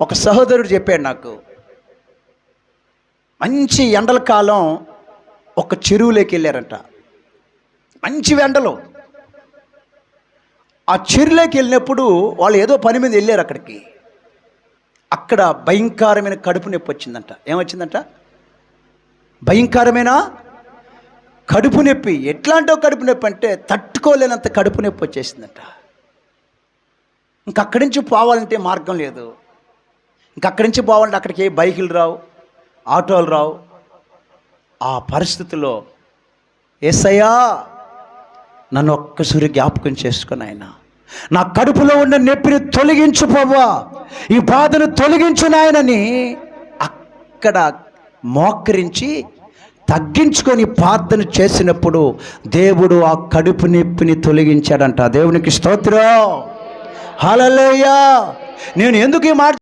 ఒక సహోదరుడు చెప్పాడు నాకు, మంచి ఎండల కాలం ఒక చెరువులోకి వెళ్ళారంట. మంచి ఎండలు. ఆ చెరువులోకి వెళ్ళినప్పుడు వాళ్ళు ఏదో పని మీద వెళ్ళారు అక్కడికి. అక్కడ భయంకరమైన కడుపు నొప్పి వచ్చిందంట. ఏమొచ్చిందంట? భయంకరమైన కడుపు నొప్పి. ఎట్లాంటో కడుపు నొప్పి అంటే తట్టుకోలేనంత కడుపు నొప్పి వచ్చేసిందంట. ఇంకక్కడి నుంచి పోవాలంటే మార్గం లేదు. ఇంకక్కడి నుంచి పోవాలంటే అక్కడికి బైకులు రావు, ఆటోలు రావు. ఆ పరిస్థితుల్లో యేసయ్యా నన్ను ఒక్కసారి జ్ఞాపకం చేసుకుని ఆయన, నా కడుపులో ఉన్న నొప్పిని తొలగించు ప్రభువా, ఈ బాధను తొలగించు నాయనని అక్కడ మోకరించి తగ్గించుకొని ప్రార్థన చేసినప్పుడు దేవుడు ఆ కడుపు నొప్పిని తొలగించాడంట. దేవునికి స్తోత్రం. హల్లెలూయా. నేను ఎందుకు ఈ మాట